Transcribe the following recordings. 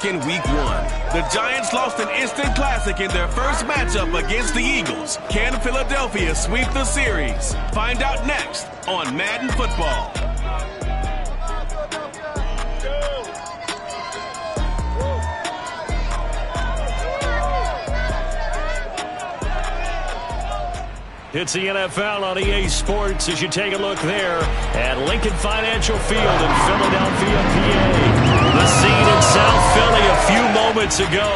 in Week 1. The Giants lost an instant classic in their first matchup against the Eagles. Can Philadelphia sweep the series? Find out next on Madden Football. It's the NFL on EA Sports as you take a look there at Lincoln Financial Field in Philadelphia, PA. The scene in South Philly a few moments ago.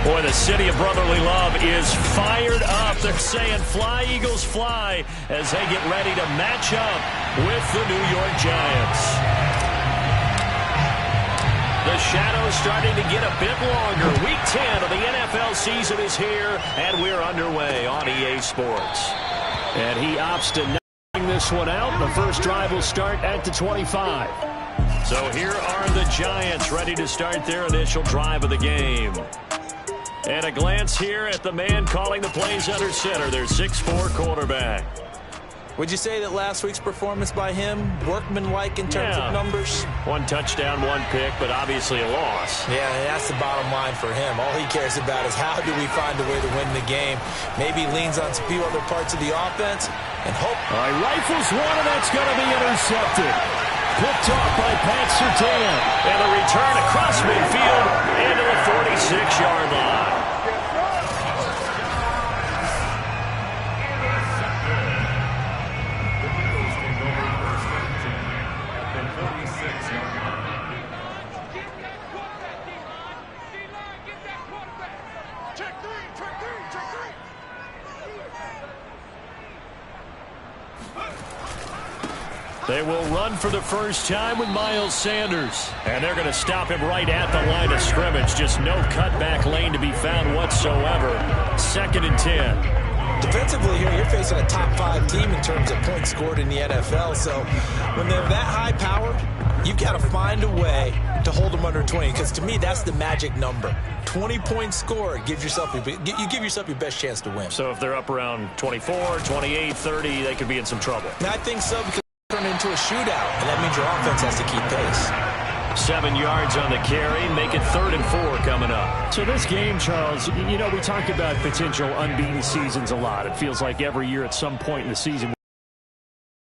Boy, the city of brotherly love is fired up. They're saying fly, Eagles, fly as they get ready to match up with the New York Giants. The shadow's starting to get a bit longer. Week 10 of the NFL season is here, and we're underway on EA Sports. And he opts to not bring this one out. The first drive will start at the 25. So here are the Giants ready to start their initial drive of the game. And a glance here at the man calling the plays under center, their 6'4" quarterback. Would you say that last week's performance by him, workmanlike in terms of numbers? 1 touchdown, 1 pick, but obviously a loss. Yeah, that's the bottom line for him. All he cares about is how do we find a way to win the game. Maybe leans on a few other parts of the offense and hope. All right, rifles one, and that's going to be intercepted. Picked off by Pat Surtain. And a return across midfield into the 46-yard line. They will run for the first time with Miles Sanders. And they're going to stop him right at the line of scrimmage. Just no cutback lane to be found whatsoever. 2nd and 10. Defensively here, you're facing a top 5 team in terms of points scored in the NFL. So when they're that high powered, you've got to find a way to hold them under 20. Because to me, that's the magic number. 20 points scored gives yourself you give yourself your best chance to win. So if they're up around 24, 28, 30, they could be in some trouble. And I think so, because turn into a shootout, and that means your offense has to keep pace. 7 yards on the carry, make it 3rd and 4 coming up. So this game, Charles, you know, we talk about potential unbeaten seasons a lot. It feels like every year at some point in the season.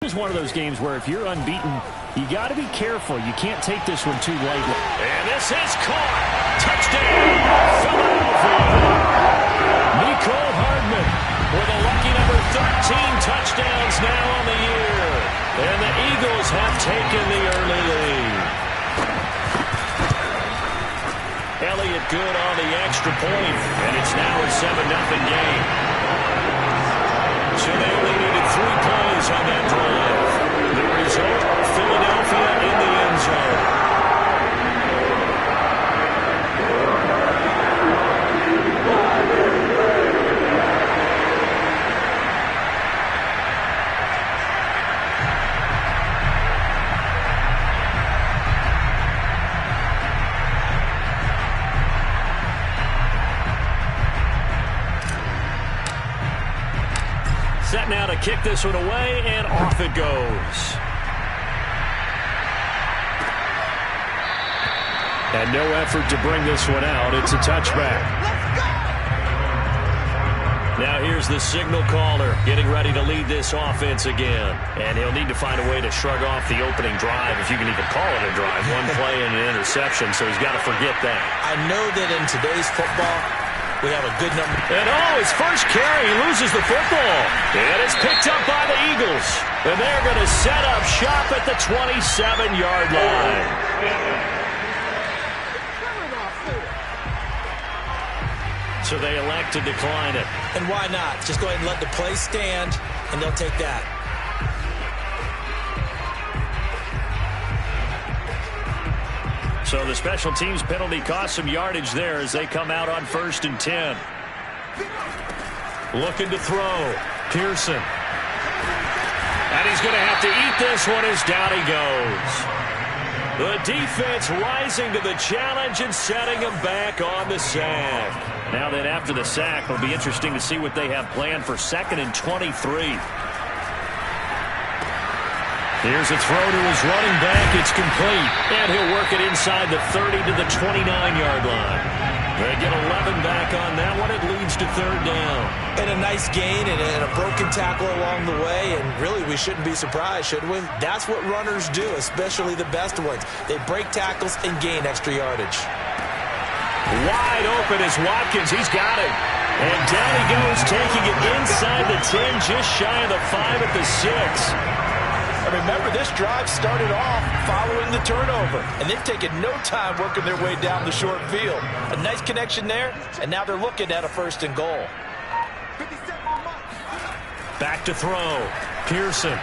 It's one of those games where if you're unbeaten, you got to be careful. You can't take this one too lightly. And this is caught. Touchdown, Philadelphia. Mecole Hardman with a lucky number 13 touchdowns now on the year. And the Eagles have taken the early lead. Elliott good on the extra point, and it's now a 7-0 game. So they only needed 3 plays on that drive. The result, Philadelphia in the end zone. Set now to kick this one away, and off it goes. And no effort to bring this one out. It's a touchback. Now here's the signal caller getting ready to lead this offense again. And he'll need to find a way to shrug off the opening drive, if you can even call it a drive. 1 play and an interception, so he's got to forget that. I know that in today's football, we have a good number. And his first carry, he loses the football. And it's picked up by the Eagles. And they're going to set up shop at the 27-yard line. So they elect to decline it. And why not? Just go ahead and let the play stand, and they'll take that. So the special teams penalty cost some yardage there as they come out on 1st and 10. Looking to throw. Pearson. And he's going to have to eat this one as down he goes. The defense rising to the challenge and setting him back on the sack. Now then, after the sack, it'll be interesting to see what they have planned for 2nd and 23. Here's a throw to his running back. It's complete. And he'll work it inside the 30 to the 29-yard line. They get 11 back on that one. It leads to third down. And a nice gain and a broken tackle along the way. And really, we shouldn't be surprised, should we? That's what runners do, especially the best ones. They break tackles and gain extra yardage. Wide open is Watkins. He's got it. And down he goes, taking it inside the 10, just shy of the 5 at the 6. And remember, this drive started off following the turnover, and they've taken no time working their way down the short field. A nice connection there, and now they're looking at a 1st and goal. Back to throw. Pearson.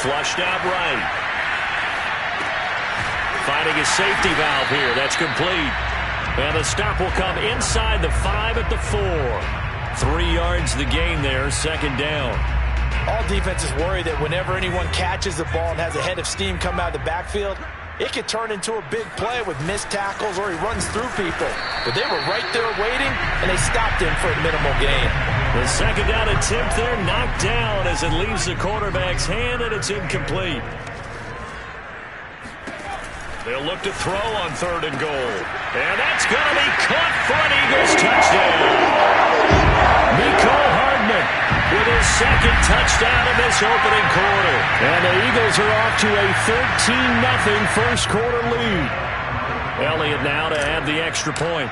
Flushed out right. Finding a safety valve here. That's complete. And the stop will come inside the 5 at the 4. 3 yards the gain there, 2nd down. All defenses worry that whenever anyone catches the ball and has a head of steam come out of the backfield, it could turn into a big play with missed tackles or he runs through people. But they were right there waiting, and they stopped him for a minimal gain. The 2nd down attempt there knocked down as it leaves the quarterback's hand, and it's incomplete. They'll look to throw on 3rd and goal. And that's going to be caught for an Eagles touchdown. Mecole Hardman with his 2nd touchdown in this opening quarter. And the Eagles are off to a 13-0 first quarter lead. Elliott now to add the extra point.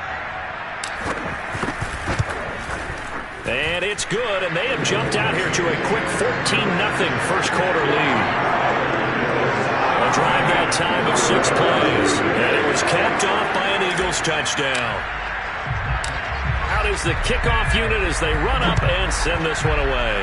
And it's good, and they have jumped out here to a quick 14-0 first quarter lead. A drive that time of 6 plays, and it was capped off by an Eagles touchdown. Out is the kickoff unit as they run up and send this one away.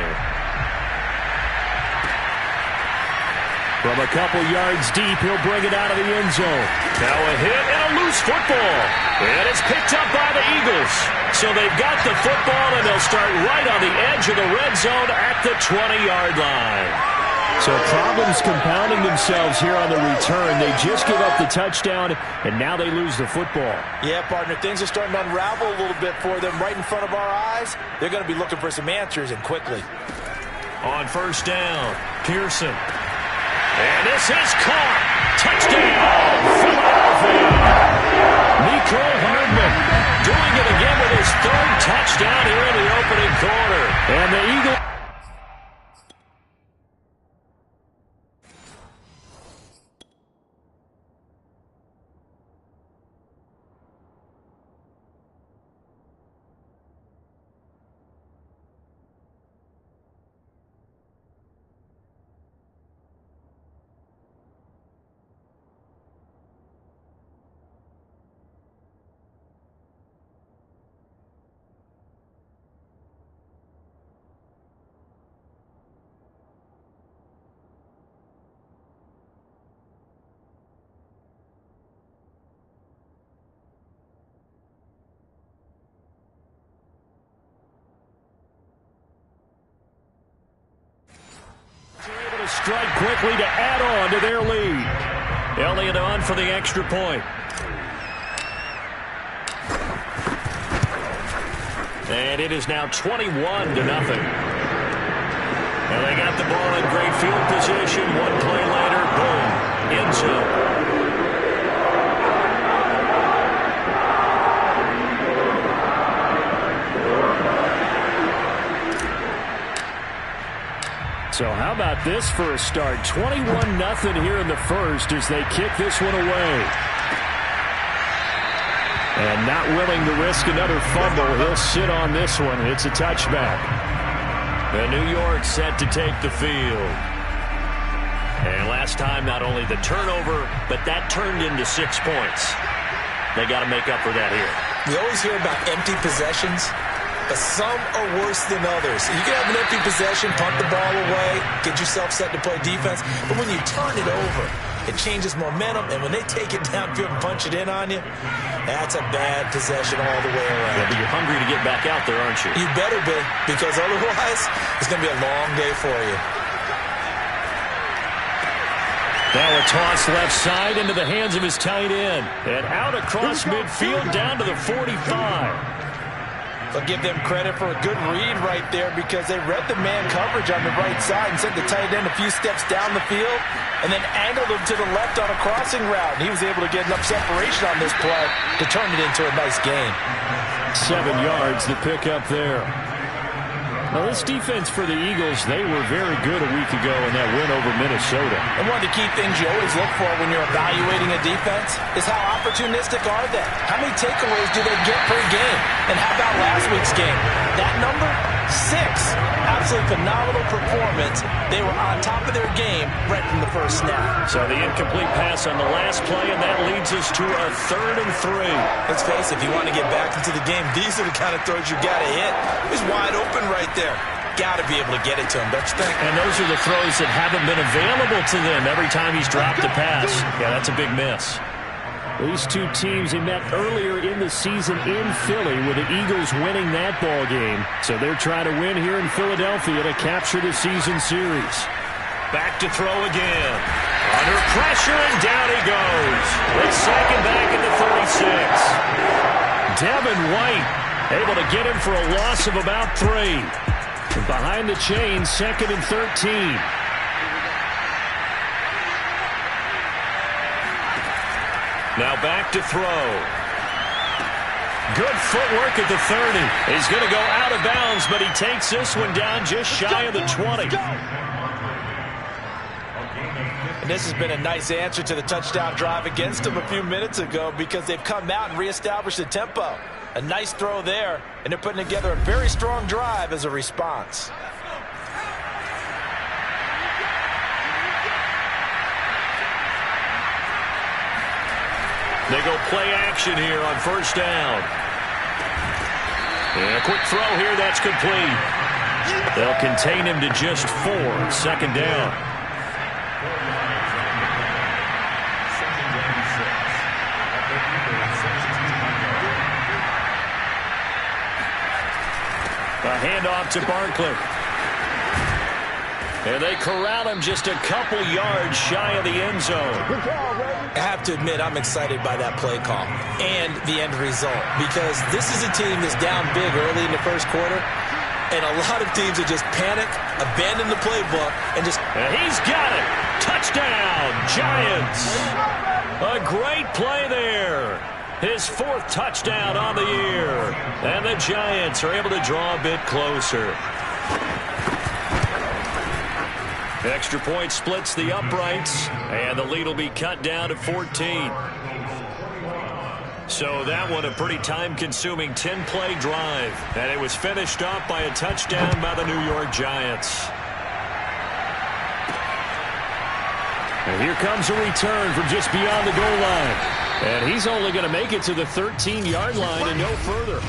From a couple yards deep, he'll bring it out of the end zone. Now a hit and a loose football. And it's picked up by the Eagles. So they've got the football, and they'll start right on the edge of the red zone at the 20-yard line. So problems compounding themselves here on the return. They just give up the touchdown, and now they lose the football. Yeah, partner, things are starting to unravel a little bit for them right in front of our eyes. They're going to be looking for some answers, and quickly. On 1st down, Pearson. And this is caught. Touchdown, Philadelphia. Mecole Hardman doing it again with his 3rd touchdown here in the opening quarter. And the Eagles... strike quickly to add on to their lead. Elliott on for the extra point. And it is now 21-0. And they got the ball in great field position. 1 play later, boom, end zone. So how about this for a start? 21-0 here in the first as they kick this one away. And not willing to risk another fumble, he'll sit on this one. It's a touchback. And New York set to take the field. And last time, not only the turnover, but that turned into 6 points. They got to make up for that here. We always hear about empty possessions, but some are worse than others. You can have an empty possession, punt the ball away, get yourself set to play defense, but when you turn it over, it changes momentum, and when they take it downfield and punch it in on you, that's a bad possession all the way around. Yeah, but you're hungry to get back out there, aren't you? You better be, because otherwise, it's going to be a long day for you. Now a toss left side into the hands of his tight end. And out across midfield down to the 45. I'll give them credit for a good read right there because they read the man coverage on the right side and sent the tight end a few steps down the field and then angled him to the left on a crossing route. And he was able to get enough separation on this play to turn it into a nice gain. 7 yards to pick up there. Well, this defense for the Eagles, they were very good a week ago in that win over Minnesota. And one of the key things you always look for when you're evaluating a defense is how opportunistic are they? How many takeaways do they get per game? And how about last week's game? That number, 6. Absolutely phenomenal performance. They were on top of their game right from the first snap. So the incomplete pass on the last play, and that leads us to a 3rd and 3. Let's face it, if you want to get back into the game, these are the kind of throws you got to hit. He's wide open right there. Got to be able to get it to him, don't you think? And those are the throws that haven't been available to them every time he's dropped a pass. Yeah, that's a big miss. These two teams, they met earlier in the season in Philly with the Eagles winning that ball game. So they're trying to win here in Philadelphia to capture the season series. Back to throw again. Under pressure, and down he goes. With second back at the 36. Devin White able to get him for a loss of about 3. And behind the chain, 2nd and 13. Now back to throw. Good footwork at the 30. He's going to go out of bounds, but he takes this one down just shy of the 20. And this has been a nice answer to the touchdown drive against them a few minutes ago because they've come out and reestablished the tempo. A nice throw there, and they're putting together a very strong drive as a response. They go play action here on first down. And a quick throw here, that's complete. They'll contain him to just 4. 2nd down. A handoff to Barkley. And they corral him just a couple yards shy of the end zone. I have to admit, I'm excited by that play call and the end result because this is a team that's down big early in the first quarter, and a lot of teams will just panic, abandon the playbook, and just... And he's got it! Touchdown, Giants! A great play there. His 4th touchdown on the year. And the Giants are able to draw a bit closer. Extra point splits the uprights, and the lead will be cut down to 14. So that one a pretty time-consuming 10-play drive, and it was finished off by a touchdown by the New York Giants. And here comes a return from just beyond the goal line. And he's only going to make it to the 13-yard line and no further.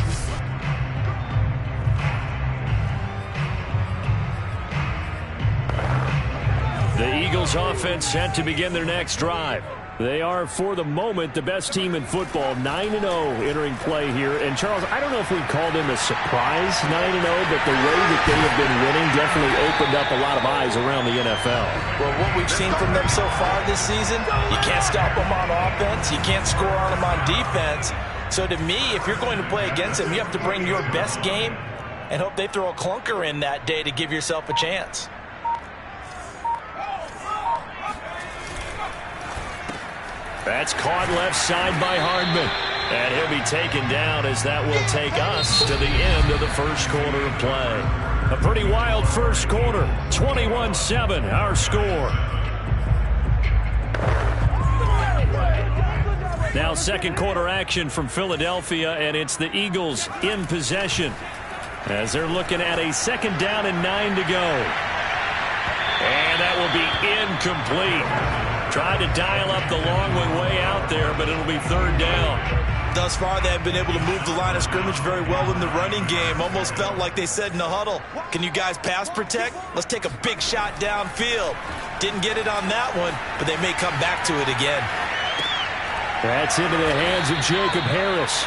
The Eagles offense set to begin their next drive. They are, for the moment, the best team in football, 9-0 entering play here. And, Charles, I don't know if we'd call them a surprise 9-0, but the way that they have been winning definitely opened up a lot of eyes around the NFL. Well, what we've seen from them so far this season, you can't stop them on offense, you can't score on them on defense. So to me, if you're going to play against them, you have to bring your best game and hope they throw a clunker in that day to give yourself a chance. That's caught left side by Hardman. And he'll be taken down as that will take us to the end of the first quarter of play. A pretty wild first quarter. 21-7, our score. Now second quarter action from Philadelphia, and it's the Eagles in possession as they're looking at a 2nd down and 9 to go. And that will be incomplete. Tried to dial up the long one way out there, but it'll be 3rd down. Thus far, they have been able to move the line of scrimmage very well in the running game. Almost felt like they said in the huddle, can you guys pass protect? Let's take a big shot downfield. Didn't get it on that one, but they may come back to it again. That's into the hands of Jacob Harris.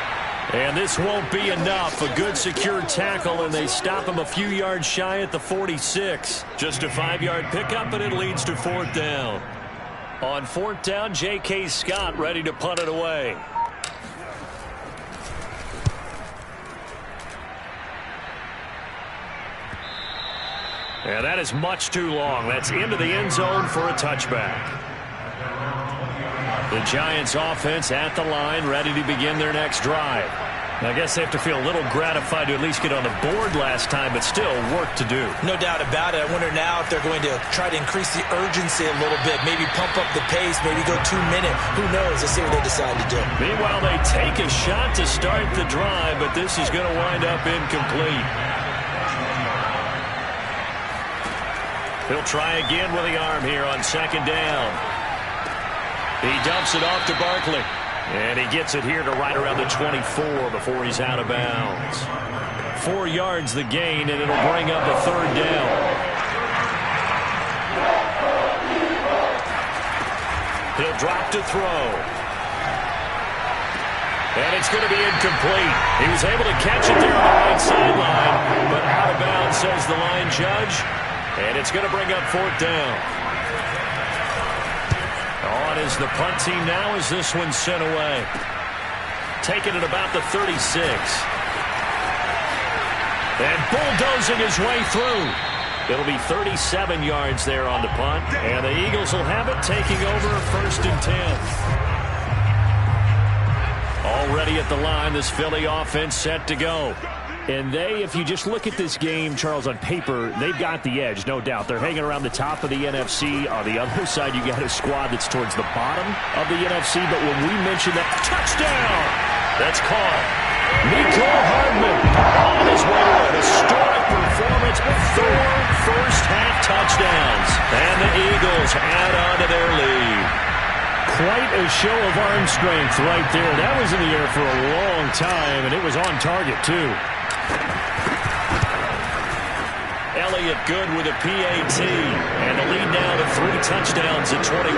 And this won't be enough. A good secure tackle, and they stop him a few yards shy at the 46. Just a 5-yard pickup, and it leads to 4th down. On 4th down, J.K. Scott ready to punt it away. And that is much too long. That's into the end zone for a touchback. The Giants offense at the line, ready to begin their next drive. I guess they have to feel a little gratified to at least get on the board last time, but still work to do. No doubt about it. I wonder now if they're going to try to increase the urgency a little bit, maybe pump up the pace, maybe go 2 minute. Who knows? Let's see what they decide to do. Meanwhile, they take a shot to start the drive, but this is going to wind up incomplete. He'll try again with the arm here on second down. He dumps it off to Barkley. And he gets it here to right around the 24 before he's out of bounds. 4 yards the gain, and it'll bring up a third down. He'll drop to throw. And it's going to be incomplete. He was able to catch it there on the right sideline, but out of bounds, says the line judge. And it's going to bring up fourth down. On is the punt team now as this one's sent away. Taking it about the 36. And bulldozing his way through. It'll be 37 yards there on the punt. And the Eagles will have it, taking over a 1st and 10. Already at the line, this Philly offense set to go. And they, if you just look at this game, Charles, on paper, they've got the edge, no doubt. They're hanging around the top of the NFC. On the other side, you got a squad that's towards the bottom of the NFC. But when we mention that touchdown, that's caught. Mecole Hardman on his way to a historic performance with 4 first-half touchdowns. And the Eagles add on to their lead. Quite a show of arm strength right there. That was in the air for a long time, and it was on target, too. Elliott good with a PAT, and the lead now to 3 touchdowns at 21.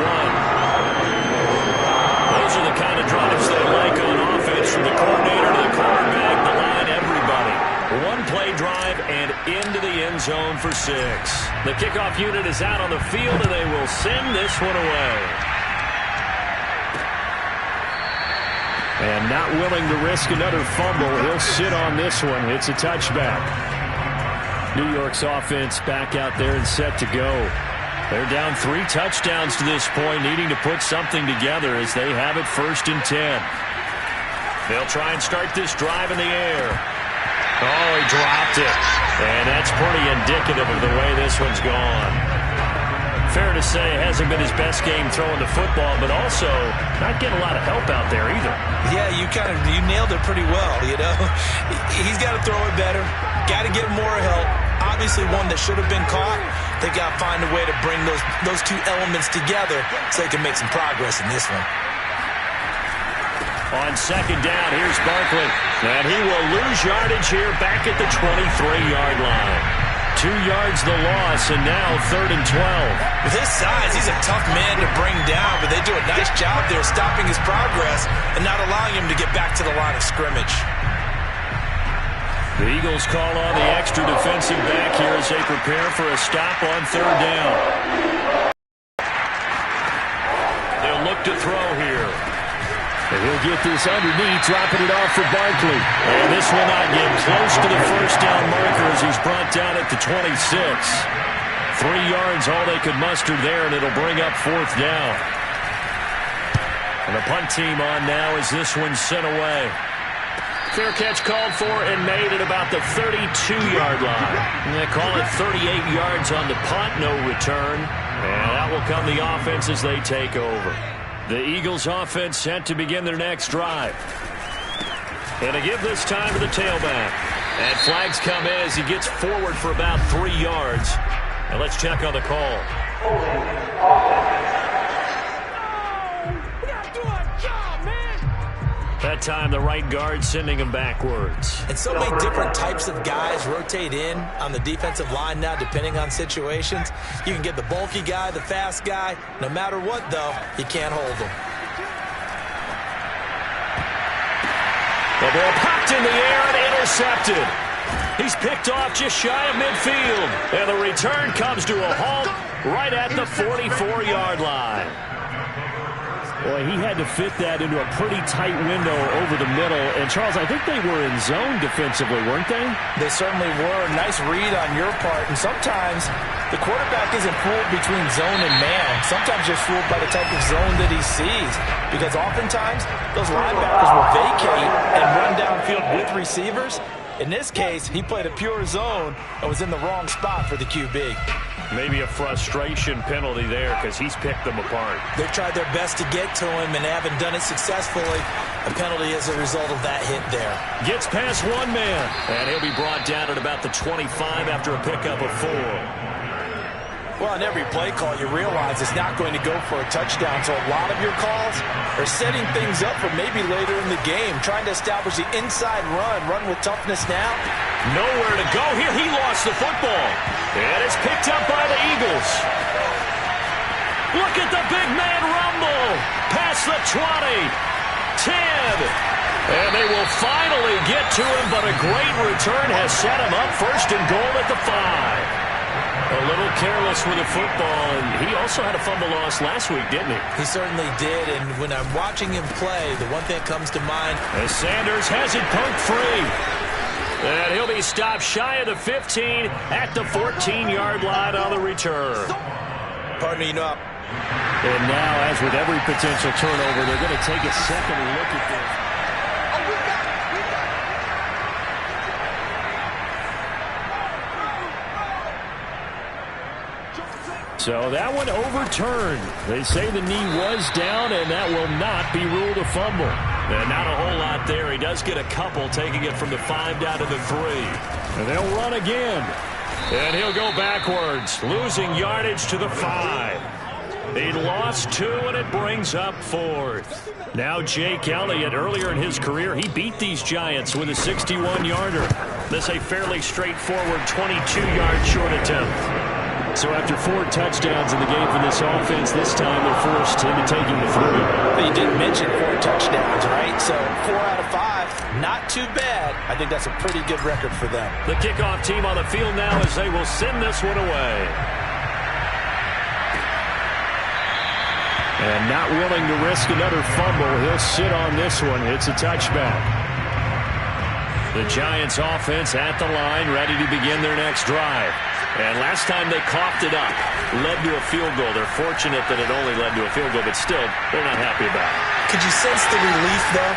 Those are the kind of drives they like on offense, from the coordinator to the quarterback, the line, everybody. 1-play drive and into the end zone for 6. The kickoff unit is out on the field, and they will send this one away. And not willing to risk another fumble, he'll sit on this one. It's a touchback. New York's offense back out there and set to go. They're down 3 touchdowns to this point, needing to put something together as they have it 1st and 10. They'll try and start this drive in the air. Oh, he dropped it. And that's pretty indicative of the way this one's gone. Fair to say it hasn't been his best game throwing the football, but also not getting a lot of help out there either. Yeah, you nailed it pretty well, you know. He's got to throw it better. Got to get more help. Obviously one that should have been caught. They got to find a way to bring those 2 elements together so they can make some progress in this one. On second down, here's Barkley. And he will lose yardage here back at the 23-yard line. 2 yards the loss, and now 3rd and 12. With his size, he's a tough man to bring down, but they do a nice job there stopping his progress and not allowing him to get back to the line of scrimmage. The Eagles call on the extra defensive back here as they prepare for a stop on 3rd down. They'll look to throw here. And he'll get this underneath, dropping it off for Barkley. And this will not get close to the first down marker as he's brought down at the 26. 3 yards, all they could muster there, and it'll bring up 4th down. And the punt team on now as this one's sent away. Fair catch called for and made at about the 32-yard line. And they call it 38 yards on the punt, no return. And that will come the offense as they take over. The Eagles offense set to begin their next drive. And to give this time to the tailback. And flags come in as he gets forward for about 3 yards. And let's check on the call. That time the right guard sending him backwards. And so many different types of guys rotate in on the defensive line now, depending on situations. You can get the bulky guy, the fast guy. No matter what, though, you can't hold them. The ball popped in the air and intercepted. He's picked off just shy of midfield. And the return comes to a halt right at the 44-yard line. Well, he had to fit that into a pretty tight window over the middle. And, Charles, I think they were in zone defensively, weren't they? They certainly were. Nice read on your part. And sometimes the quarterback isn't fooled between zone and man. Sometimes just fooled by the type of zone that he sees. Because oftentimes, those linebackers will vacate and run downfield with receivers. In this case, he played a pure zone and was in the wrong spot for the QB. Maybe a frustration penalty there because he's picked them apart. They've tried their best to get to him and haven't done it successfully. A penalty as a result of that hit there. Gets past one man, and he'll be brought down at about the 25 after a pickup of 4. Well, in every play call, you realize it's not going to go for a touchdown. So a lot of your calls are setting things up for maybe later in the game, trying to establish the inside run with toughness now. Nowhere to go here. He lost the football. And it's picked up by the Eagles. Look at the big man rumble. Past the 20, 10. And they will finally get to him, but a great return has set him up first and goal at the 5. A little careless with the football, and he also had a fumble loss last week, didn't he? He certainly did, and when I'm watching him play, the one thing that comes to mind... As Sanders has it poked free. And he'll be stopped shy of the 15 at the 14-yard line on the return. Pardon me, you know... And now, as with every potential turnover, they're going to take a second look at this. So that one overturned. They say the knee was down, and that will not be ruled a fumble. And not a whole lot there. He does get a couple, taking it from the 5 down to the 3. And they'll run again. And he'll go backwards, losing yardage to the 5. He lost 2, and it brings up 4th. Now Jake Elliott, earlier in his career, he beat these Giants with a 61-yarder. This a fairly straightforward 22-yard short attempt. So after 4 touchdowns in the game for this offense, this time they're forced into taking the 3. But you didn't mention 4 touchdowns, right? So 4 out of 5, not too bad. I think that's a pretty good record for them. The kickoff team on the field now as they will send this one away. And not willing to risk another fumble, he'll sit on this one. It's a touchback. The Giants offense at the line, ready to begin their next drive. And last time they coughed it up, led to a field goal. They're fortunate that it only led to a field goal, but still, they're not happy about it. Could you sense the relief, though,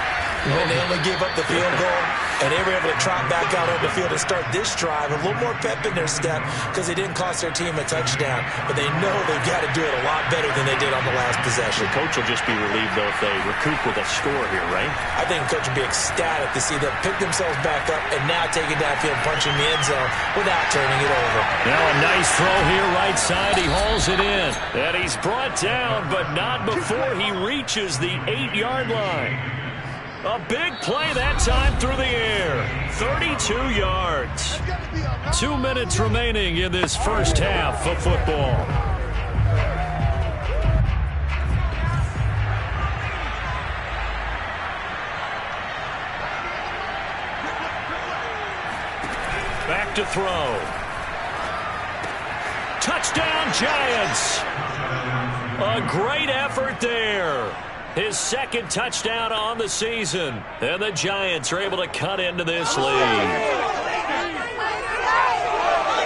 when they only gave up the field goal? And they were able to trot back out on the field and start this drive. A little more pep in their step because they didn't cost their team a touchdown. But they know they've got to do it a lot better than they did on the last possession. The coach will just be relieved, though, if they recoup with a score here, right? I think the coach will be ecstatic to see them pick themselves back up and now take it downfield, punching the end zone without turning it over. Now a nice throw here right side. He hauls it in. And he's brought down, but not before he reaches the 8-yard line. A big play that time through the air. 32 yards. 2 minutes remaining in this first half of football. Back to throw. Touchdown, Giants. A great effort there. His second touchdown on the season. And the Giants are able to cut into this lead.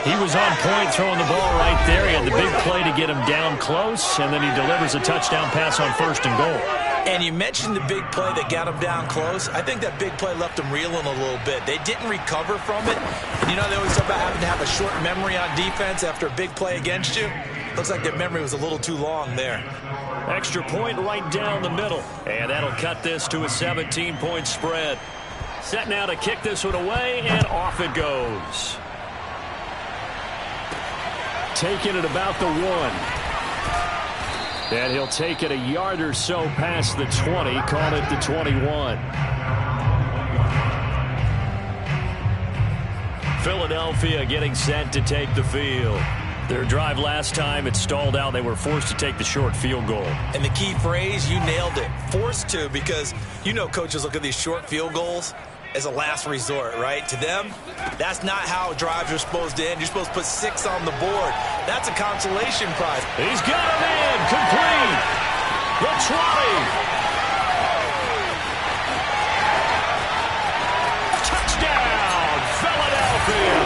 He was on point throwing the ball right there. He had the big play to get him down close, and then he delivers a touchdown pass on 1st and goal. And you mentioned the big play that got him down close. I think that big play left him reeling a little bit. They didn't recover from it. And you know they always talk about having to have a short memory on defense after a big play against you. Looks like their memory was a little too long there. Extra point right down the middle. And that'll cut this to a 17-point spread. Set now to kick this one away, and off it goes. Taking it about the 1. And he'll take it a yard or so past the 20, call it the 21. Philadelphia getting set to take the field. Their drive last time, it stalled out. They were forced to take the short field goal. And the key phrase, you nailed it. Forced to, because you know coaches look at these short field goals as a last resort, right? To them, that's not how drives are supposed to end. You're supposed to put 6 on the board. That's a consolation prize. He's got him in, complete. The 20. Touchdown, Philadelphia.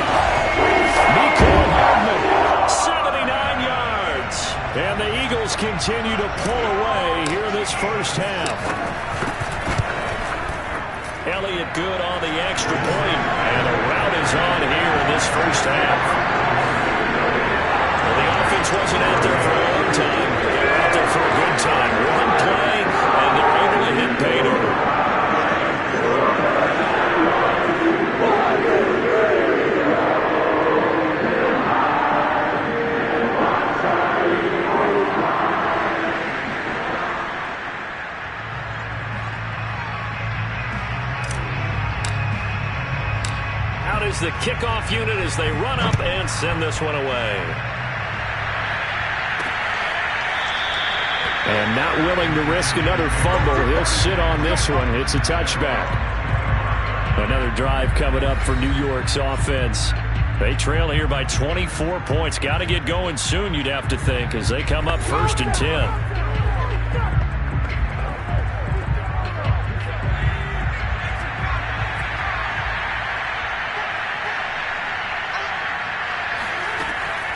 Mecole Hardman, 79 yards. And the Eagles continue to pull away here in this first half. Elliott good on the extra point, and the rout is on here in this first half. Well, the offense wasn't out there for a long time. They were out there for a good time. One play, and they're able to hit pay dirt. Is the kickoff unit as they run up and send this one away. And not willing to risk another fumble. He'll sit on this one. It's a touchback. Another drive coming up for New York's offense. They trail here by 24 points. Got to get going soon, you'd have to think, as they come up 1st and 10.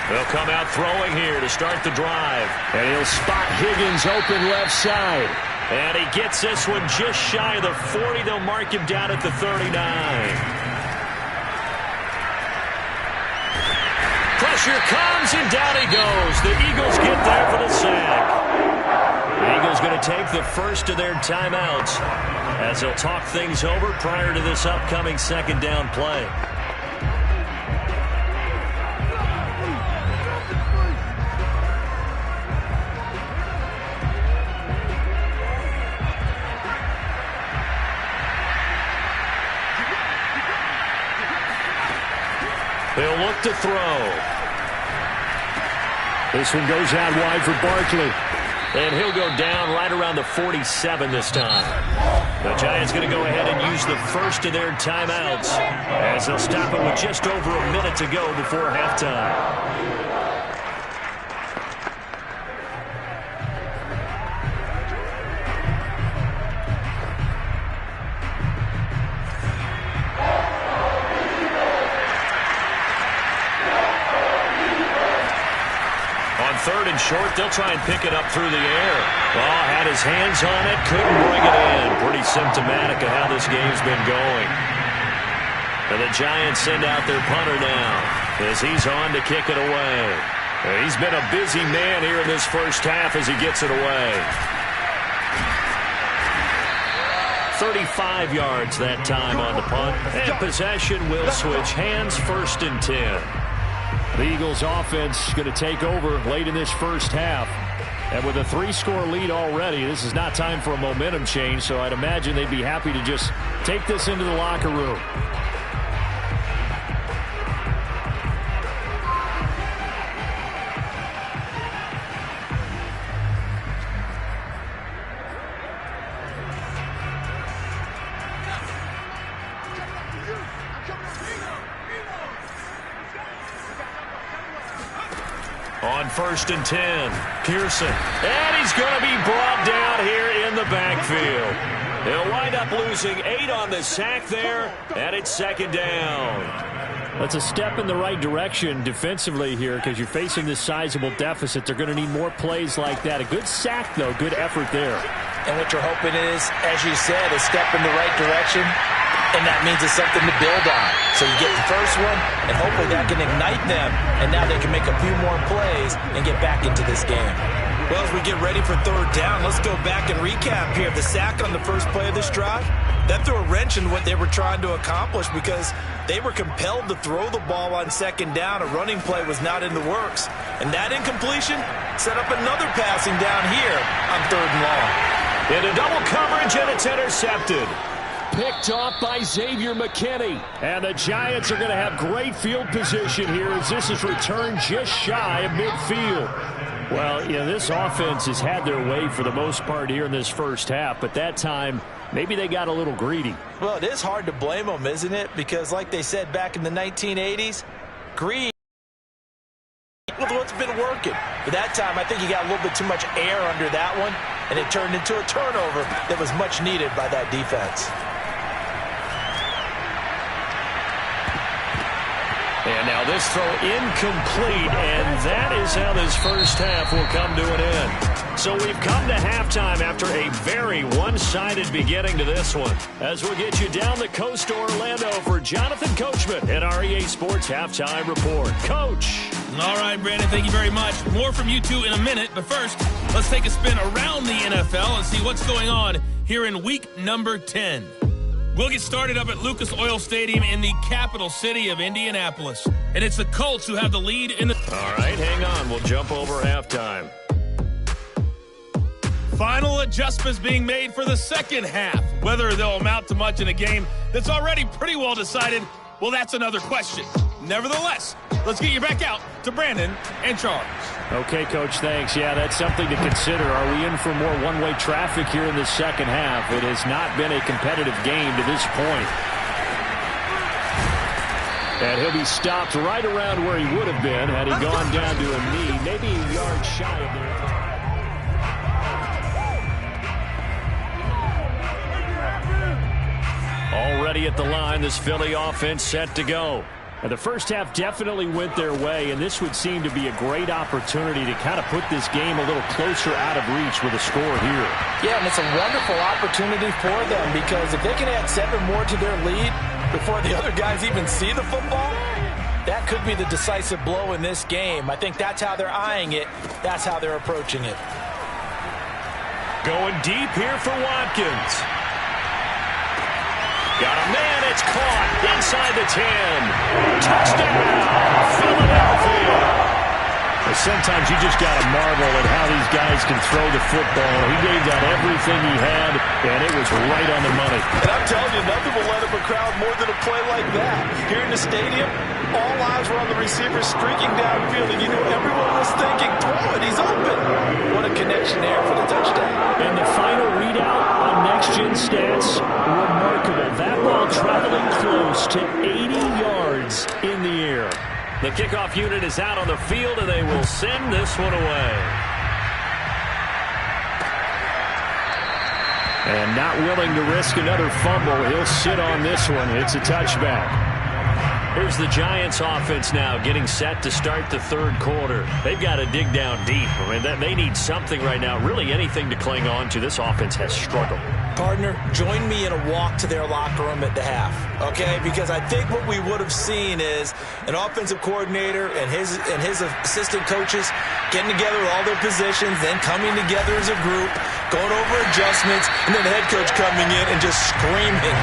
They'll come out throwing here to start the drive. And he'll spot Higgins open left side. And he gets this one just shy of the 40. They'll mark him down at the 39. Pressure comes, and down he goes. The Eagles get there for the sack. The Eagles going to take the first of their timeouts as they'll talk things over prior to this upcoming second down play. They'll look to throw. This one goes out wide for Barkley. And he'll go down right around the 47 this time. The Giants going to go ahead and use the first of their timeouts as they'll stop it with just over a minute to go before halftime. Third and short, they'll try and pick it up through the air. Oh, had his hands on it, couldn't bring it in. Pretty symptomatic of how this game's been going. And the Giants send out their punter now as he's on to kick it away. He's been a busy man here in this first half as he gets it away. 35 yards that time on the punt. And possession will switch hands, 1st and 10. The Eagles offense going to take over late in this first half. And with a 3-score lead already, this is not time for a momentum change, so I'd imagine they'd be happy to just take this into the locker room. On 1st and 10, Pearson. And he's going to be brought down here in the backfield. He'll wind up losing 8 on the sack there, and it's 2nd down. That's a step in the right direction defensively here because you're facing this sizable deficit. They're going to need more plays like that. A good sack, though. Good effort there. And what you're hoping is, as you said, a step in the right direction. And that means it's something to build on. So you get the first one, and hopefully that can ignite them. And now they can make a few more plays and get back into this game. Well, as we get ready for 3rd down, let's go back and recap here. The sack on the first play of this drive, that threw a wrench in what they were trying to accomplish because they were compelled to throw the ball on 2nd down. A running play was not in the works. And that incompletion set up another passing down here on 3rd and long. Into double coverage, and it's intercepted. Picked off by Xavier McKinney. And the Giants are going to have great field position here as this is returned just shy of midfield. Well, yeah, this offense has had their way for the most part here in this first half, but that time maybe they got a little greedy. Well, it is hard to blame them, isn't it? Because like they said back in the 1980s, greed with what's been working. But that time, I think you got a little bit too much air under that one. and it turned into a turnover that was much needed by that defense. And now this throw incomplete, and that is how this first half will come to an end. So we've come to halftime after a very one-sided beginning to this one. As we'll get you down the coast to Orlando for Jonathan Coachman at our EA Sports Halftime Report. Coach. All right, Brandon, thank you very much. More from you two in a minute, but first, let's take a spin around the NFL and see what's going on here in week number 10. We'll get started up at Lucas Oil Stadium in the capital city of Indianapolis. And it's the Colts who have the lead in the... All right, hang on. We'll jump over halftime. Final adjustments being made for the second half. Whether they'll amount to much in a game that's already pretty well decided, well, that's another question. Nevertheless, let's get you back out to Brandon and Charles. Okay, Coach, thanks. Yeah, that's something to consider. Are we in for more one-way traffic here in the second half? It has not been a competitive game to this point. And he'll be stopped right around where he would have been had he gone down to a knee, maybe a yard shy of there. Already at the line, this Philly offense set to go. And the first half definitely went their way, and this would seem to be a great opportunity to kind of put this game a little closer out of reach with a score here. Yeah, and it's a wonderful opportunity for them because if they can add 7 more to their lead before the other guys even see the football, that could be the decisive blow in this game. I think that's how they're eyeing it. That's how they're approaching it. Going deep here for Watkins. Got a man, it's caught inside the 10. Touchdown, Philadelphia. Sometimes you just got to marvel at how these guys can throw the football. He gave that everything he had, and it was right on the money. And I'm telling you, nothing will let up a crowd more than a play like that. Here in the stadium, all eyes were on the receiver streaking downfield, and you knew everyone was thinking, throw it, he's open. What a connection there for the touchdown. And the final readout on next-gen stats, remarkable. That ball traveling close to 80 yards in the air. The kickoff unit is out on the field, and they will send this one away. And not willing to risk another fumble, he'll sit on this one. It's a touchback. Here's the Giants offense now getting set to start the third quarter. They've got to dig down deep. I mean, they need something right now, really anything to cling on to. This offense has struggled. Partner, join me in a walk to their locker room at the half, okay? Because I think what we would have seen is an offensive coordinator and his assistant coaches getting together with all their positions, then coming together as a group, going over adjustments, and then the head coach coming in and just screaming,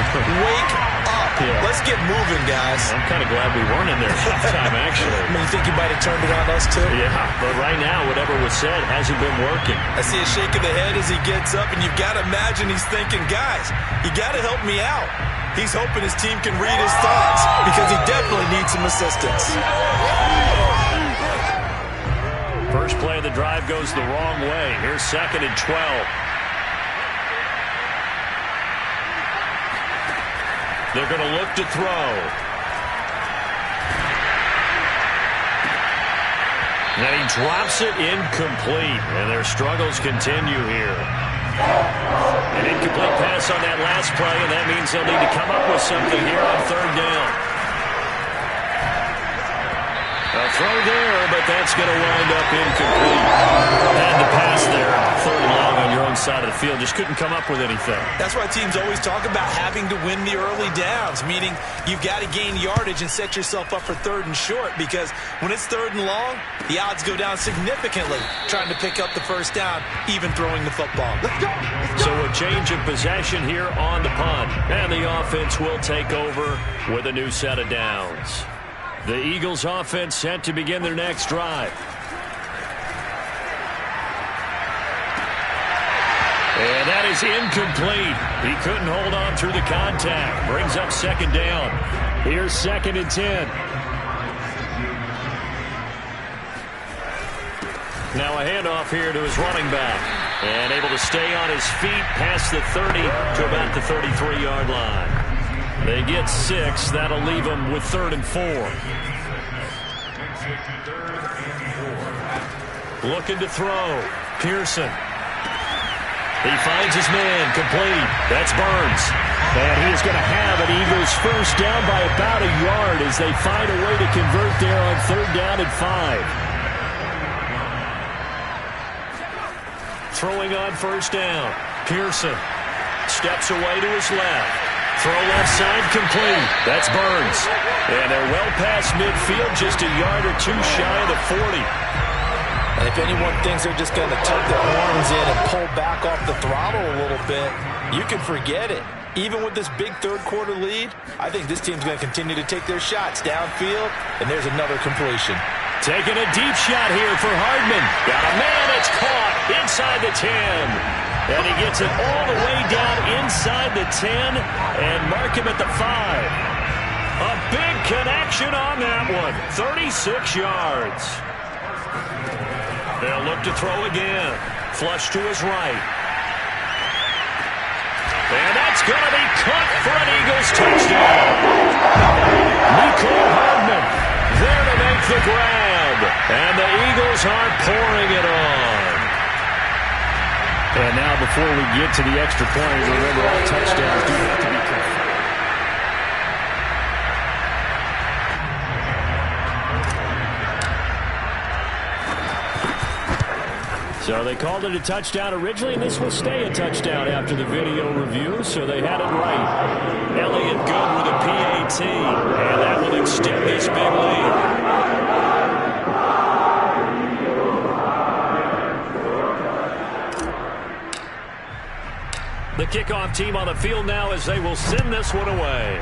wake up. Yeah. Let's get moving, guys. I'm kind of glad we weren't in there halftime, actually. I mean, you think you might have turned it on us, too? Yeah, but right now, whatever was said hasn't been working. I see a shake of the head as he gets up, and you've got to imagine he's thinking, guys, you got to help me out. He's hoping his team can read his thoughts because he definitely needs some assistance. First play of the drive goes the wrong way. Here's 2nd and 12. They're going to look to throw. And he drops it incomplete, and their struggles continue here. An incomplete pass on that last play, and that means they'll need to come up with something here on 3rd down. A throw there, but that's going to wind up incomplete. Had the pass there, 3rd and long on your own side of the field. Just couldn't come up with anything. That's why teams always talk about having to win the early downs, meaning you've got to gain yardage and set yourself up for 3rd and short, because when it's 3rd and long, the odds go down significantly trying to pick up the first down, even throwing the football. Let's go. So a change of possession here on the punt, and the offense will take over with a new set of downs. The Eagles offense set to begin their next drive. And that is incomplete. He couldn't hold on through the contact. Brings up 2nd down. Here's 2nd and 10. Now a handoff here to his running back. And able to stay on his feet past the 30 to about the 33-yard line. They get 6. That'll leave them with 3rd and 4. Looking to throw. Pearson. He finds his man, complete. That's Burns. And he is going to have an Eagles first down by about a yard as they find a way to convert there on 3rd down and 5. Throwing on first down. Pearson steps away to his left. Throw left side complete. That's Burns. And they're well past midfield, just a yard or two shy of the 40. And if anyone thinks they're just going to tuck their horns in and pull back off the throttle a little bit, you can forget it. Even with this big third-quarter lead, I think this team's going to continue to take their shots downfield, and there's another completion. Taking a deep shot here for Hardman. Got a man that's caught inside the 10. And he gets it all the way down inside the 10 and mark him at the 5. A big connection on that one. 36 yards. They'll look to throw again. Flush to his right. And that's going to be caught for an Eagles touchdown. Mecole Hardman there to make the grab. And the Eagles are pouring it on. And now before we get to the extra point, remember all touchdowns do have to be confirmed. So they called it a touchdown originally, and this will stay a touchdown after the video review, so they had it right. Elliott good with a PAT, and that will extend this big lead. The kickoff team on the field now as they will send this one away.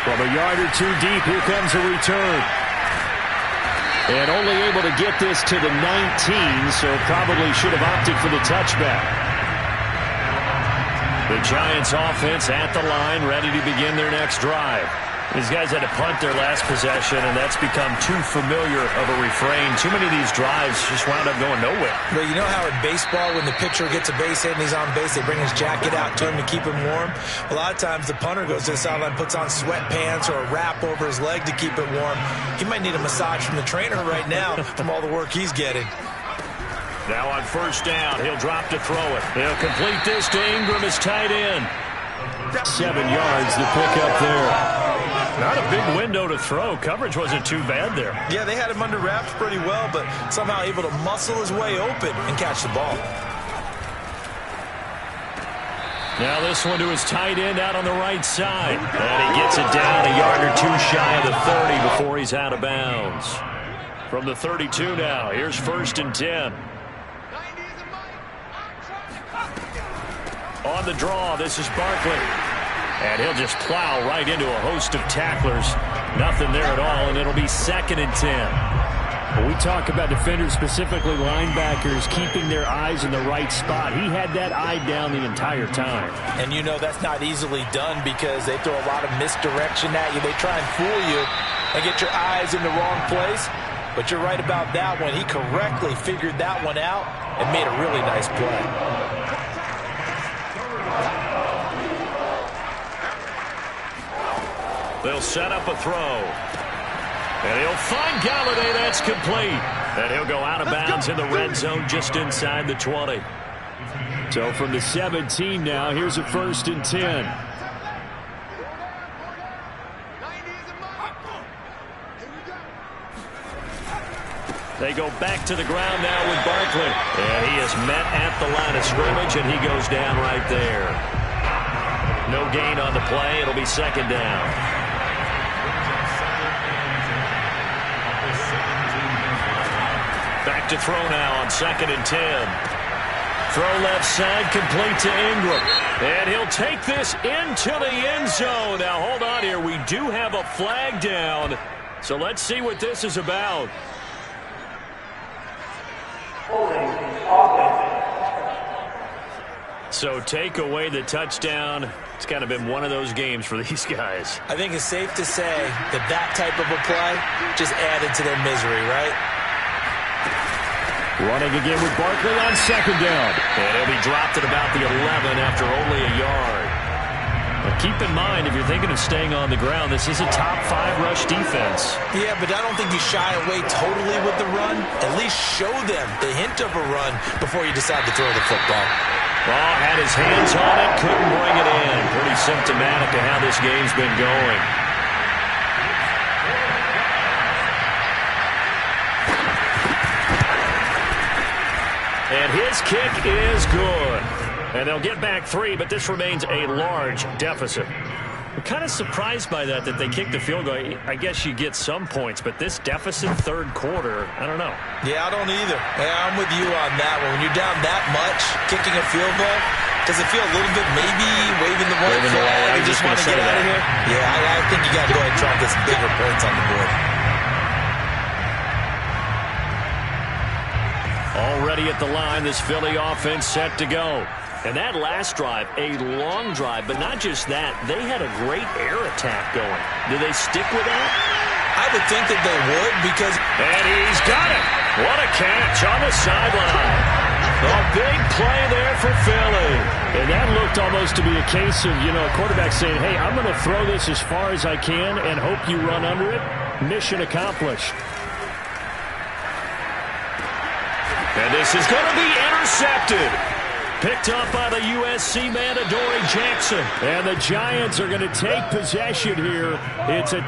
From a yard or two deep, here comes a return. And only able to get this to the 19, so probably should have opted for the touchback. The Giants offense at the line, ready to begin their next drive. These guys had to punt their last possession, and that's become too familiar of a refrain. Too many of these drives just wound up going nowhere. Well, you know how in baseball, when the pitcher gets a base hit and he's on base, they bring his jacket out to him to keep him warm? A lot of times the punter goes to the sideline, puts on sweatpants or a wrap over his leg to keep it warm. He might need a massage from the trainer right now from all the work he's getting. Now on first down, he'll drop to throw it. He'll complete this to Ingram, his tight end. 7 yards to pick up there. Not a big window to throw. Coverage wasn't too bad there. Yeah, they had him under wraps pretty well, but somehow able to muscle his way open and catch the ball. Now this one to his tight end out on the right side. And he gets it down a yard or two shy of the 30 before he's out of bounds. From the 32 now, here's 1st and 10. On the draw, this is Barkley. And he'll just plow right into a host of tacklers. Nothing there at all, and it'll be 2nd and 10. When we talk about defenders, specifically linebackers, keeping their eyes in the right spot. He had that eye down the entire time. And you know that's not easily done because they throw a lot of misdirection at you. They try and fool you and get your eyes in the wrong place. But you're right about that one. He correctly figured that one out and made a really nice play. They'll set up a throw. And he'll find Galladay. That's complete. And he'll go out of bounds in the red zone just inside the 20. So from the 17 now, here's a 1st and 10. They go back to the ground now with Barkley. And he is met at the line of scrimmage, and he goes down right there. No gain on the play. It'll be 2nd down. Back to throw now on 2nd and 10. Throw left side, complete to Ingram. And he'll take this into the end zone. Now, hold on here. We do have a flag down. So let's see what this is about. So take away the touchdown. It's kind of been one of those games for these guys. I think it's safe to say that that type of a play just added to their misery, right? Running again with Barkley on 2nd down. And he'll be dropped at about the 11 after only a yard. Keep in mind, if you're thinking of staying on the ground, this is a top 5 rush defense. Yeah, but I don't think you shy away totally with the run. At least show them the hint of a run before you decide to throw the football. Ball had his hands on it, couldn't bring it in. Pretty symptomatic of how this game's been going. And his kick is good. And they'll get back 3, but this remains a large deficit. I'm kind of surprised by that they kicked the field goal. I guess you get some points, but this deficit third quarter, I don't know. Yeah, I don't either. Yeah, I'm with you on that one. When you're down that much, kicking a field goal, does it feel a little bit maybe waving the white flag and just want to get out of here? Yeah, I think you got to go ahead and try and get some bigger points on the board. Already at the line, this Philly offense set to go. And that last drive, a long drive, but not just that. They had a great air attack going. Do they stick with that? I would think that they would because... And he's got it. What a catch on the sideline. A big play there for Philly. And that looked almost to be a case of, a quarterback saying, hey, I'm going to throw this as far as I can and hope you run under it. Mission accomplished. And this is going to be intercepted. Picked up by the USC man, Adoree Jackson. And the Giants are going to take possession here. It's a...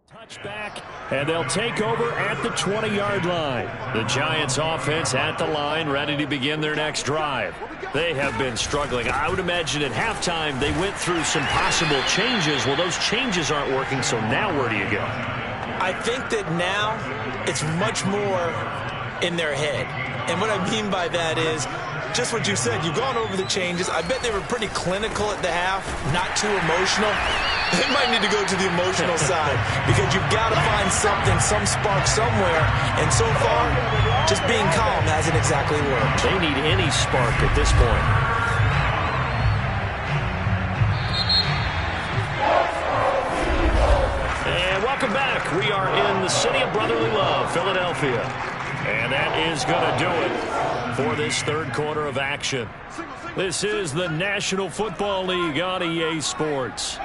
Touchback, and they'll take over at the 20-yard line. The Giants offense at the line, ready to begin their next drive. They have been struggling. I would imagine at halftime they went through some possible changes. Well, those changes aren't working, so now where do you go? I think that now it's much more in their head. And what I mean by that is just what you said. You've gone over the changes. I bet they were pretty clinical at the half, not too emotional. They might need to go to the emotional side because you've got to find something, some spark somewhere. And so far, just being calm hasn't exactly worked. They need any spark at this point. And welcome back. We are in the city of brotherly love, Philadelphia. And that is going to do it for this third quarter of action. This is the National Football League on EA Sports.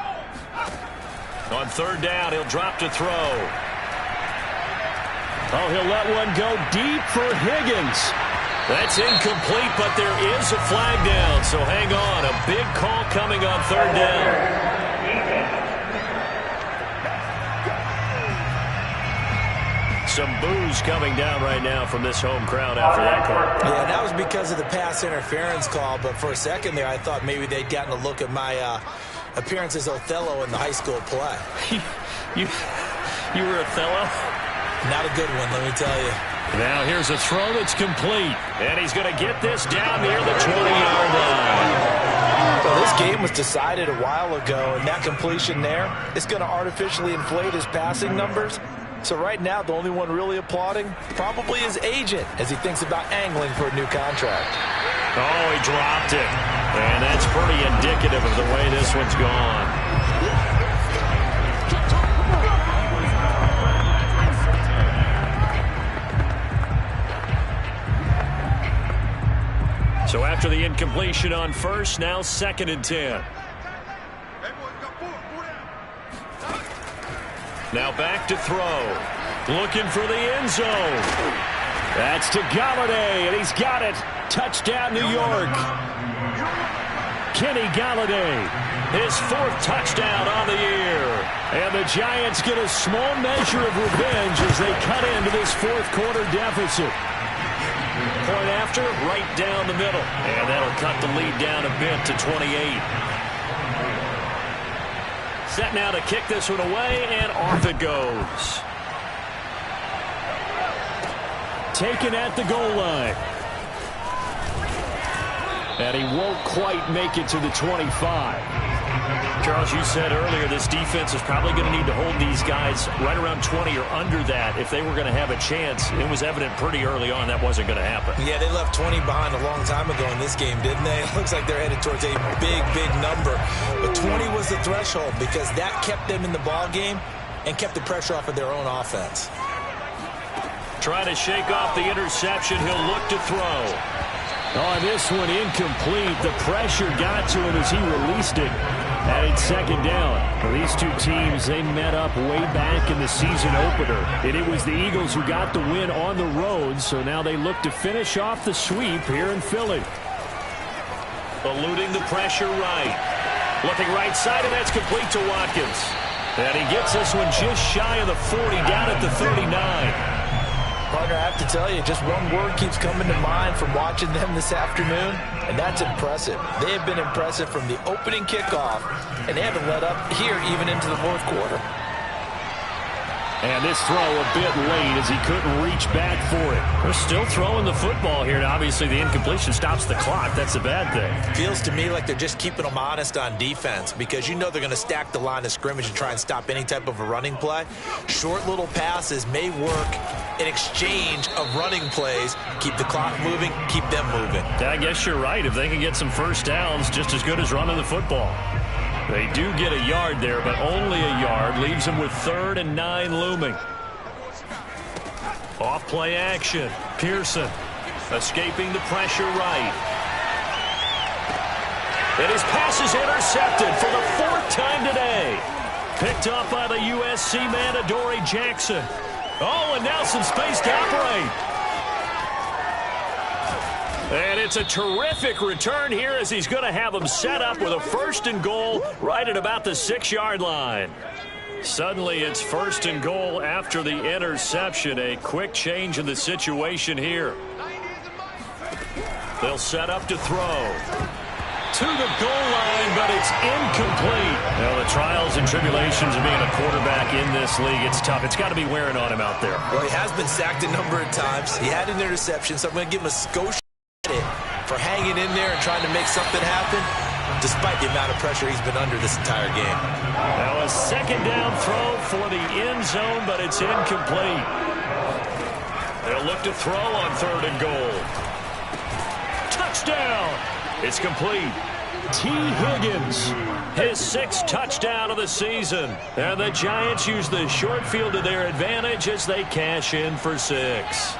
On third down, he'll drop to throw. Oh, he'll let one go deep for Higgins. That's incomplete, but there is a flag down, so hang on. A big call coming on third down. Some boos coming down right now from this home crowd after that call. Yeah, that was because of the pass interference call, but for a second there I thought maybe they'd gotten a look at my appearance as Othello in the high school play. You were Othello? Not a good one, let me tell you. Now here's a throw that's complete. And he's going to get this down near the 20-yard line. Well, this game was decided a while ago, and that completion there is going to artificially inflate his passing numbers. So right now, the only one really applauding probably his agent as he thinks about angling for a new contract. Oh, he dropped it. And that's pretty indicative of the way this one's gone. So after the incompletion on first, now 2nd and 10. Now back to throw. Looking for the end zone. That's to Golladay, and he's got it. Touchdown, New York. Kenny Golladay, his 4th touchdown on the year. And the Giants get a small measure of revenge as they cut into this 4th quarter deficit. Point after, right down the middle. And that'll cut the lead down a bit to 28. Set now to kick this one away, and off it goes. Taken at the goal line. And he won't quite make it to the 25. Charles, you said earlier this defense is probably going to need to hold these guys right around 20 or under that if they were going to have a chance. It was evident pretty early on that wasn't going to happen. Yeah, they left 20 behind a long time ago in this game, didn't they? It looks like they're headed towards a big, big number. But 20 was the threshold because that kept them in the ball game and kept the pressure off of their own offense. Trying to shake off the interception. He'll look to throw. Oh, this one incomplete. The pressure got to him as he released it. And it's 2nd down. Well, these two teams, they met up way back in the season opener. And it was the Eagles who got the win on the road, so now they look to finish off the sweep here in Philly. Eluding the pressure right. Looking right side, and that's complete to Watkins. And he gets this one just shy of the 40, down at the 39. Partner, I have to tell you, just one word keeps coming to mind from watching them this afternoon, and that's impressive. They have been impressive from the opening kickoff, and they haven't let up here even into the 4th quarter. And this throw a bit late as he couldn't reach back for it. They're still throwing the football here, and obviously the incompletion stops the clock. That's a bad thing. Feels to me like they're just keeping them honest on defense because you know they're going to stack the line of scrimmage and try and stop any type of a running play. Short little passes may work in exchange of running plays. Keep the clock moving, keep them moving. I guess you're right. If they can get some first downs, just as good as running the football. They do get a yard there, but only a yard. Leaves them with 3rd and 9 looming. Off play action. Pearson escaping the pressure right. And his pass is intercepted for the 4th time today. Picked up by the USC man, Adoree Jackson. Oh, and now some space to operate. And it's a terrific return here as he's going to have them set up with a 1st and goal right at about the 6-yard line. Suddenly it's 1st and goal after the interception. A quick change in the situation here. They'll set up to throw. To the goal line, but it's incomplete. Well, the trials and tribulations of being a quarterback in this league, it's tough. It's got to be wearing on him out there. Well, he has been sacked a number of times. He had an interception, so I'm going to give him a skosh for hanging in there and trying to make something happen, despite the amount of pressure he's been under this entire game. Now a 2nd down throw for the end zone, but it's incomplete. They'll look to throw on 3rd and goal. Touchdown! It's complete. T. Higgins, his 6th touchdown of the season. And the Giants use the short field to their advantage as they cash in for 6.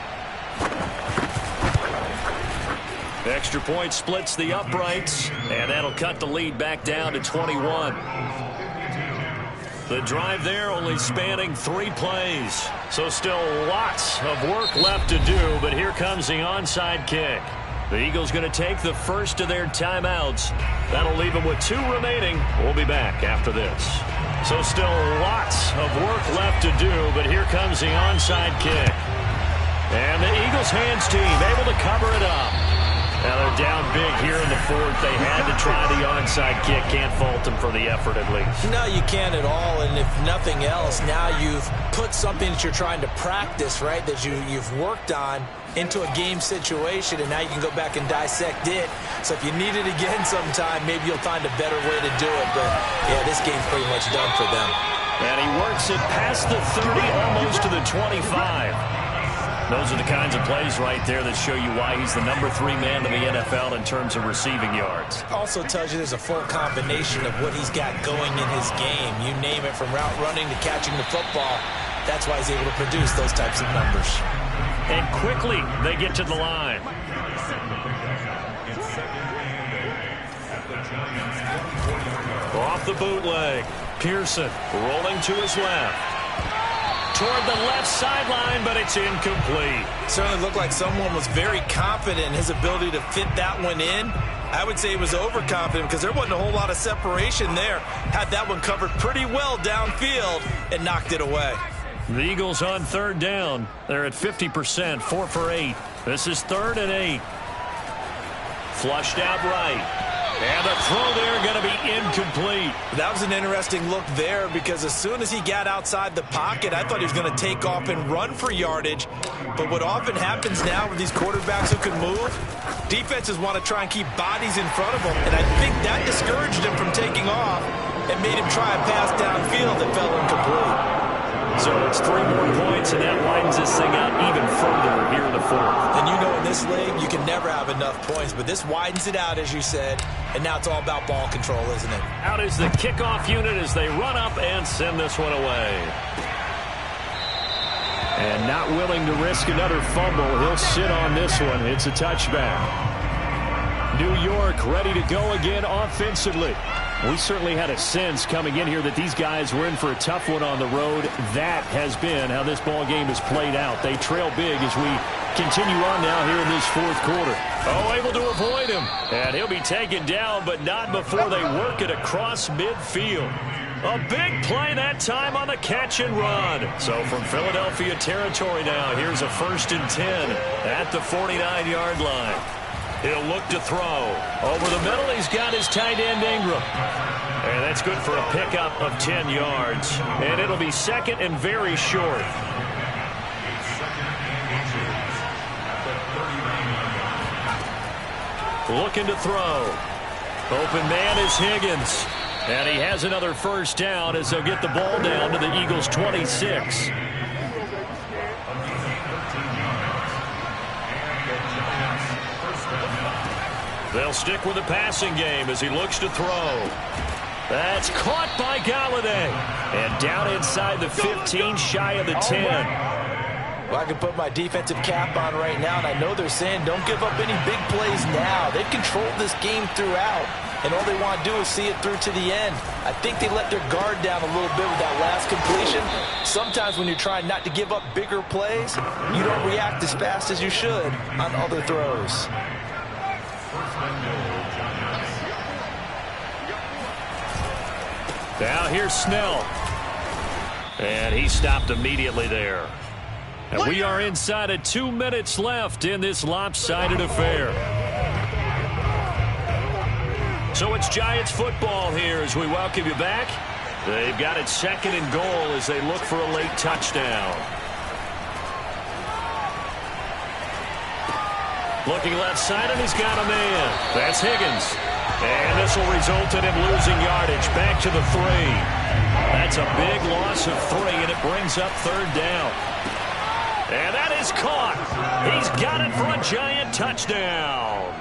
Extra point splits the uprights, and that'll cut the lead back down to 21. The drive there only spanning 3 plays, so still lots of work left to do, but here comes the onside kick. The Eagles going to take the first of their timeouts. That'll leave them with 2 remaining. We'll be back after this. So still lots of work left to do, but here comes the onside kick. And the Eagles hands team able to cover it up. Now they're down big here in the 4th. They had to try the onside kick. Can't fault them for the effort at least. No, you can't at all. And if nothing else, now you've put something that you're trying to practice, right, that you've worked on into a game situation, and now you can go back and dissect it. So if you need it again sometime, maybe you'll find a better way to do it. But, yeah, this game's pretty much done for them. And he works it past the 30, almost to the 25. Those are the kinds of plays right there that show you why he's the number 3 man in the NFL in terms of receiving yards. Also tells you there's a full combination of what he's got going in his game. You name it, from route running to catching the football. That's why he's able to produce those types of numbers. And quickly they get to the line. Off the bootleg. Pearson rolling to his left. Toward the left sideline, but it's incomplete. Certainly looked like someone was very confident in his ability to fit that one in. I would say he was overconfident because there wasn't a whole lot of separation there. Had that one covered pretty well downfield and knocked it away. The Eagles on 3rd down. They're at 50%, 4 for 8. This is 3rd and 8. Flushed out right. And the throw there going to be incomplete. That was an interesting look there because as soon as he got outside the pocket, I thought he was going to take off and run for yardage. But what often happens now with these quarterbacks who can move, defenses want to try and keep bodies in front of them. And I think that discouraged him from taking off and made him try a pass downfield that fell incomplete. So it's 3 more points, and that widens this thing out even further here in the 4th. And you know in this league, you can never have enough points, but this widens it out, as you said, and now it's all about ball control, isn't it? Out is the kickoff unit as they run up and send this one away. And not willing to risk another fumble, he'll sit on this one. It's a touchback. New York ready to go again offensively. We certainly had a sense coming in here that these guys were in for a tough one on the road. That has been how this ball game has played out. They trail big as we continue on now here in this 4th quarter. Oh, able to avoid him. And he'll be taken down, but not before they work it across midfield. A big play that time on the catch and run. So from Philadelphia territory now, here's a 1st and 10 at the 49-yard line. He'll look to throw. Over the middle, he's got his tight end, Ingram. And that's good for a pickup of 10 yards. And it'll be 2nd and very short. Looking to throw. Open man is Higgins. And he has another 1st down as they'll get the ball down to the Eagles' 26. They'll stick with the passing game as he looks to throw. That's caught by Galladay. And down inside the 15, shy of the 10. Well, I can put my defensive cap on right now, and I know they're saying don't give up any big plays now. They've controlled this game throughout, and all they want to do is see it through to the end. I think they let their guard down a little bit with that last completion. Sometimes when you're trying not to give up bigger plays, you don't react as fast as you should on other throws. Now here's Snell. And he stopped immediately there. And we are inside of 2 minutes left in this lopsided affair. So it's Giants football here as we welcome you back. They've got it 2nd and goal as they look for a late touchdown. Looking left side, and he's got a man. That's Higgins. And this will result in him losing yardage. Back to the 3. That's a big loss of 3, and it brings up 3rd down. And that is caught. He's got it for a Giant touchdown.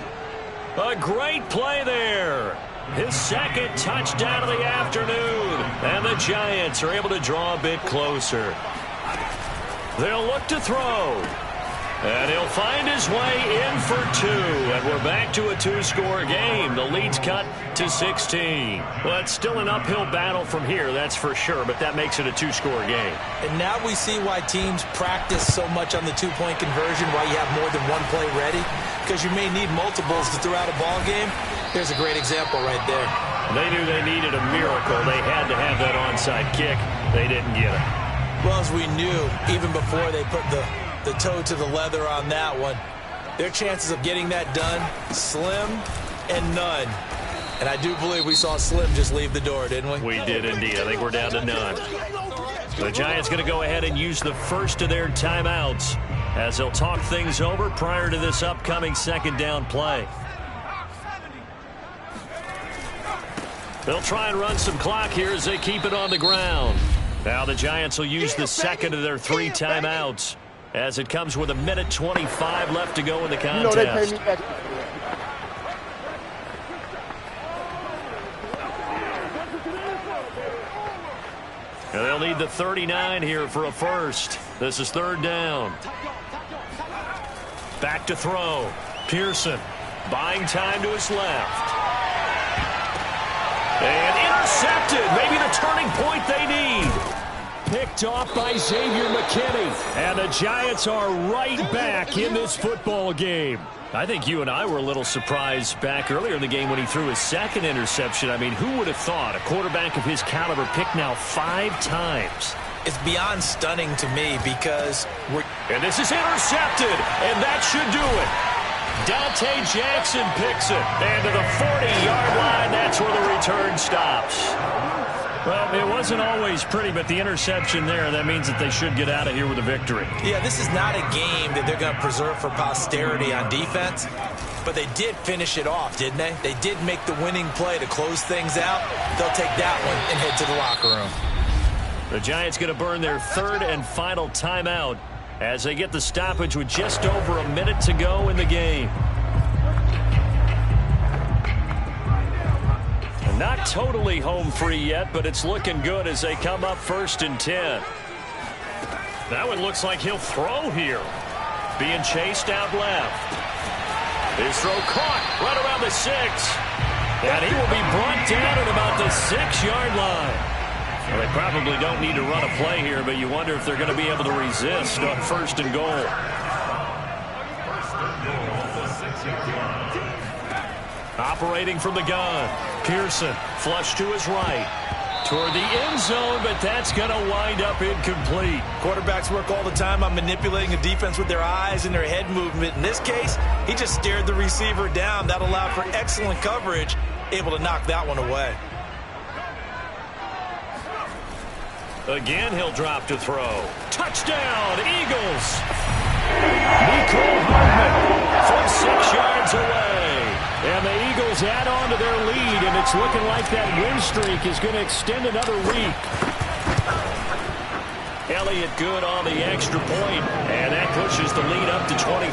A great play there. His 2nd touchdown of the afternoon. And the Giants are able to draw a bit closer. They'll look to throw. And he'll find his way in for 2. And we're back to a 2-score game. The lead's cut to 16. Well, it's still an uphill battle from here, that's for sure, but that makes it a 2-score game. And now we see why teams practice so much on the 2-point conversion, why you have more than one play ready, because you may need multiples to throw out a ball game. There's a great example right there. They knew they needed a miracle. They had to have that onside kick. They didn't get it. Well, as we knew, even before they put the toe to the leather on that one, their chances of getting that done, slim and none. And I do believe we saw Slim just leave the door, didn't we? We did indeed. I think we're down to none. The Giants going to go ahead and use the first of their timeouts as they'll talk things over prior to this upcoming 2nd down play. They'll try and run some clock here as they keep it on the ground. Now the Giants will use the 2nd of their 3 timeouts. as it comes with 1:25 left to go in the contest. You know they pay me extra for that. And they'll need the 39 here for a first. This is 3rd down. Back to throw. Pearson buying time to his left. And intercepted. Maybe the turning point they need. Picked off by Xavier McKinney. And the Giants are right back in this football game. I think you and I were a little surprised back earlier in the game when he threw his 2nd interception. I mean, who would have thought a quarterback of his caliber picked now 5 times? It's beyond stunning to me because And this is intercepted, and that should do it. Dante Jackson picks it. And to the 40-yard line, that's where the return stops. Well, it wasn't always pretty, but the interception there, that means that they should get out of here with a victory. Yeah, this is not a game that they're going to preserve for posterity on defense, but they did finish it off, didn't they? They did make the winning play to close things out. They'll take that one and head to the locker room. The Giants going to burn their 3rd and final timeout as they get the stoppage with just over a minute to go in the game. Not totally home free yet, but it's looking good as they come up 1st and 10. That one looks like he'll throw here. Being chased out left. His throw caught right around the 6. And he will be brought down at about the 6-yard line. Well, they probably don't need to run a play here, but you wonder if they're going to be able to resist on 1st and goal. Operating from the gun. Pearson flush to his right. Toward the end zone, but that's going to wind up incomplete. Quarterbacks work all the time on manipulating a defense with their eyes and their head movement. In this case, he just stared the receiver down. That allowed for excellent coverage, able to knock that one away. Again, he'll drop to throw. Touchdown, Eagles! Mecole Hardman from 6 yards away. And the Eagles add on to their lead, and it's looking like that win streak is going to extend another week. Elliott good on the extra point, and that pushes the lead up to 23.